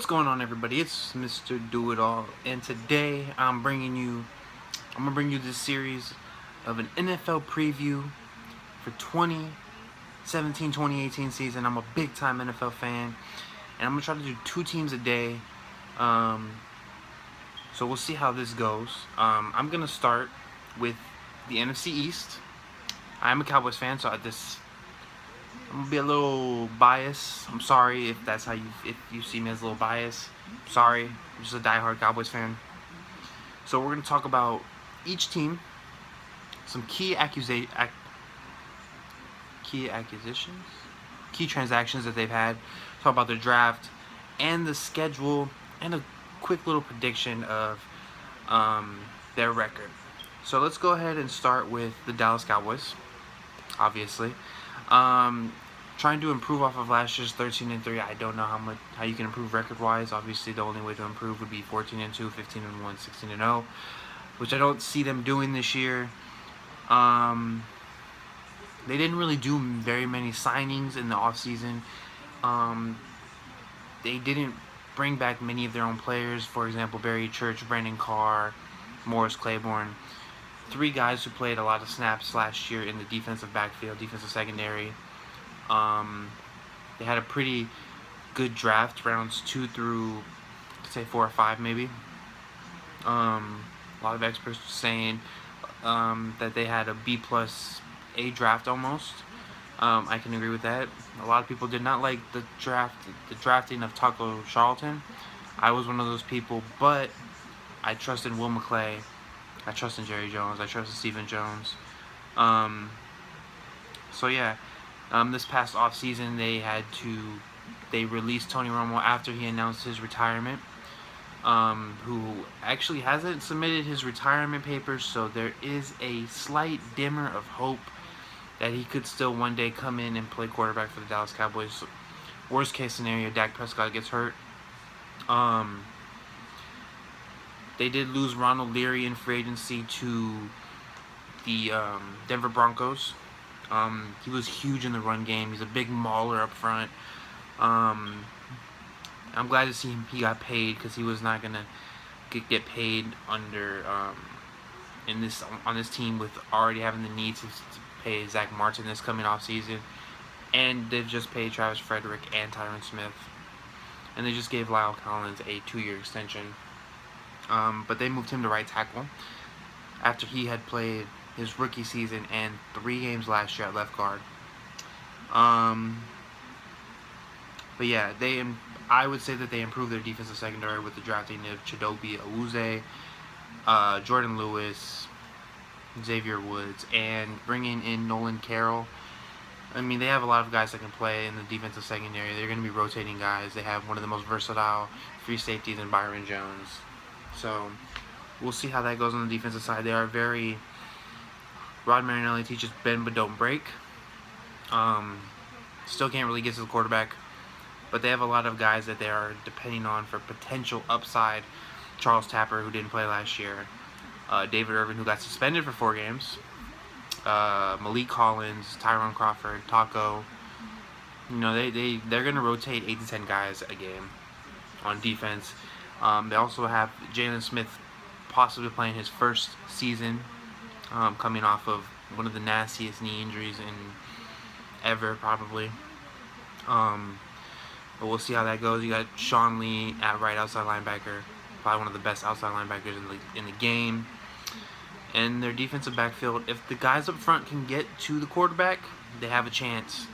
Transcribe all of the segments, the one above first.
going on, everybody? It's Mr. Do It All, and today I'm gonna bring you this series of an NFL preview for 2017-2018 season. I'm a big time NFL fan, and I'm gonna try to do 2 teams a day. So we'll see how this goes. I'm gonna start with the NFC East. I'm a Cowboys fan, so I'm gonna be a little biased. I'm sorry if you see me as a little biased. Sorry, I'm just a diehard Cowboys fan. So we're gonna talk about each team, some key transactions that they've had. Talk about the draft and the schedule, and a quick little prediction of their record. So let's go ahead and start with the Dallas Cowboys. Obviously. Trying to improve off of last year's 13-3. I don't know how you can improve record-wise. Obviously, the only way to improve would be 14-2, 15-1, 16-0, which I don't see them doing this year. They didn't really do very many signings in the offseason. They didn't bring back many of their own players. For example, Barry Church, Brandon Carr, Morris Claiborne. 3 guys who played a lot of snaps last year in the defensive backfield, defensive secondary. They had a pretty good draft, rounds 2 through, say, 4 or 5 maybe. A lot of experts saying that they had a B+A draft almost. I can agree with that. A lot of people did not like the drafting of Taco Charlton. I was one of those people, but I trust in Will McClay. I trust in Jerry Jones. I trust in Stephen Jones. So yeah, this past offseason they released Tony Romo after he announced his retirement. Who actually hasn't submitted his retirement papers, so there is a slight dimmer of hope that he could still one day come in and play quarterback for the Dallas Cowboys. Worst case scenario, Dak Prescott gets hurt. They did lose Ronald Leary in free agency to the Denver Broncos. He was huge in the run game. He's a big mauler up front. I'm glad to see he got paid, because he was not gonna get paid on this team with already having the need to pay Zach Martin this coming off season, and they've just paid Travis Frederick and Tyron Smith, and they just gave Lyle Collins a 2-year extension. But they moved him to right tackle after he had played his rookie season and 3 games last year at left guard. But yeah, I would say that they improved their defensive secondary with the drafting of Chidobe Awuzie, Jordan Lewis, Xavier Woods, and bringing in Nolan Carroll. I mean, they have a lot of guys that can play in the defensive secondary. They're going to be rotating guys. They have one of the most versatile free safeties in Byron Jones. So we'll see how that goes on the defensive side. They are very... Rod Marinelli teaches bend but don't break. Still can't really get to the quarterback, but they have a lot of guys that they are depending on for potential upside. Charles Tapper, who didn't play last year. David Irvin, who got suspended for 4 games. Malik Collins, Tyrone Crawford, Taco. You know, they're going to rotate 8 to 10 guys a game on defense. They also have Jalen Smith possibly playing his first season, coming off of one of the nastiest knee injuries ever, probably. But we'll see how that goes. You got Sean Lee at right outside linebacker, probably one of the best outside linebackers in the game. And their defensive backfield, if the guys up front can get to the quarterback, they have a chance.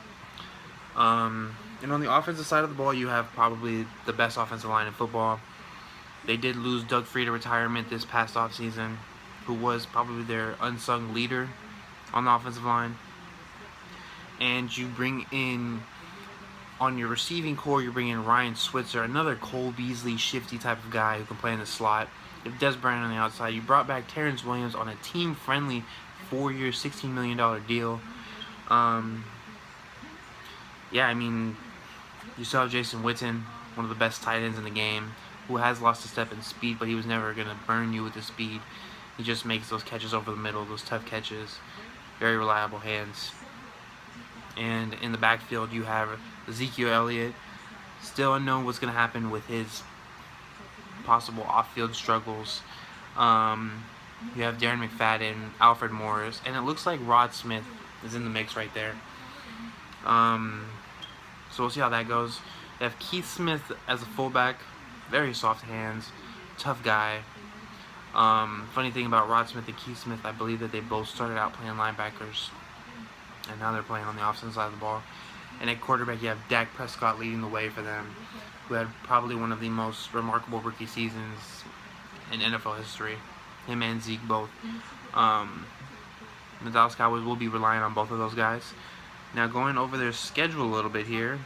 And on the offensive side of the ball, you have probably the best offensive line in football. They did lose Doug Free to retirement this past offseason, who was probably their unsung leader on the offensive line. And you bring in, on your receiving core, you bring in Ryan Switzer, another Cole Beasley shifty type of guy who can play in the slot. You have Des Bryant on the outside. You brought back Terrence Williams on a team-friendly 4-year, $16 million deal. Yeah, I mean, you still have Jason Witten, one of the best tight ends in the game, who has lost a step in speed, but he was never going to burn you with his speed. He just makes those catches over the middle, those tough catches. Very reliable hands. And in the backfield, you have Ezekiel Elliott, Still unknown what's going to happen with his possible off-field struggles. You have Darren McFadden, Alfred Morris, and it looks like Rod Smith is in the mix right there. So we'll see how that goes. You have Keith Smith as a fullback, very soft hands, tough guy. Funny thing about Rod Smith and Keith Smith, I believe that they both started out playing linebackers, and now they're playing on the offensive side of the ball. And at quarterback, you have Dak Prescott leading the way for them, who had probably one of the most remarkable rookie seasons in NFL history. Him and Zeke both. The Dallas Cowboys will be relying on both of those guys. Now going over their schedule a little bit here.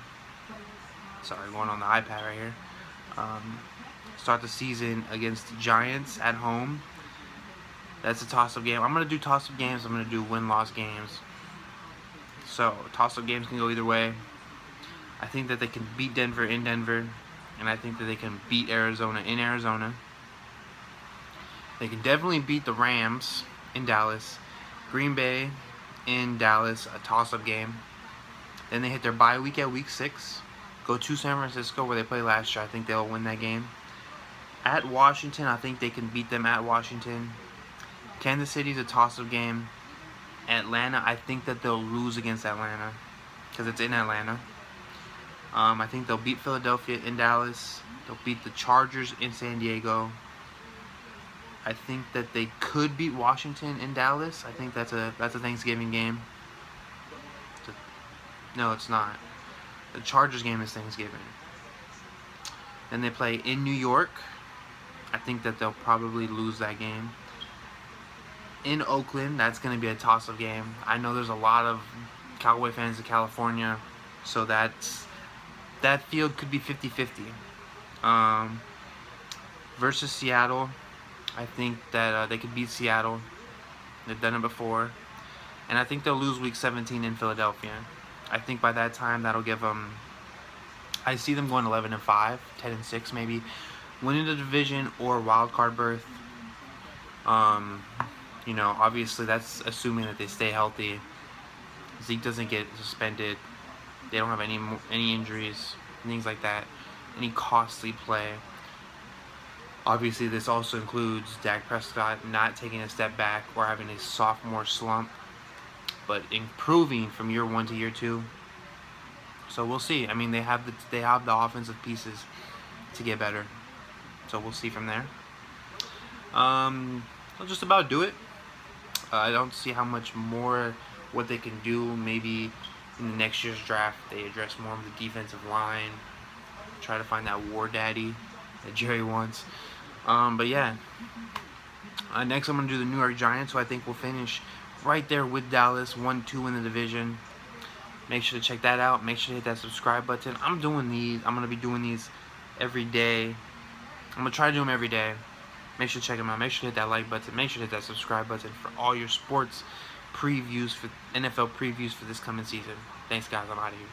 Sorry, going on the iPad right here. Start the season against the Giants at home. That's a toss-up game. I'm going to do toss-up games. I'm going to do win-loss games. So, toss-up games can go either way. I think that they can beat Denver in Denver. And I think that they can beat Arizona in Arizona. They can definitely beat the Rams in Dallas. Green Bay in Dallas, a toss-up game. Then they hit their bye week at week 6. Go to San Francisco where they played last year. I think they'll win that game. At Washington, I think they can beat them at Washington. Kansas City's a toss-up game. Atlanta, I think that they'll lose against Atlanta because it's in Atlanta. I think they'll beat Philadelphia in Dallas. They'll beat the Chargers in San Diego. I think that they could beat Washington in Dallas. I think that's a Thanksgiving game. No, it's not. The Chargers game is Thanksgiving. Then they play in New York. I think that they'll probably lose that game. In Oakland, that's going to be a toss-up game. I know there's a lot of Cowboy fans in California, so that field could be 50-50. Versus Seattle, I think that they could beat Seattle. They've done it before. And I think they'll lose Week 17 in Philadelphia. I think by that time, that'll give them... I see them going 11-5, 10-6 maybe. Winning the division or wild card berth. You know, obviously that's assuming that they stay healthy. Zeke doesn't get suspended. They don't have any injuries, things like that. Any costly play. Obviously, this also includes Dak Prescott not taking a step back or having a sophomore slump, but improving from year 1 to year 2. So we'll see. I mean, they have the offensive pieces to get better. So we'll see from there. I'll just about do it. I don't see how much more what they can do. Maybe in the next year's draft, they address more of the defensive line. Try to find that war daddy that Jerry wants. But yeah. Next, I'm going to do the New York Giants, who I think will finish right there with Dallas, 1-2 in the division. Make sure to check that out. Make sure to hit that subscribe button. I'm going to be doing these every day. I'm going to try to do them every day. Make sure to check them out. Make sure to hit that like button. Make sure to hit that subscribe button for all your sports previews, for NFL previews for this coming season. Thanks, guys. I'm out of here.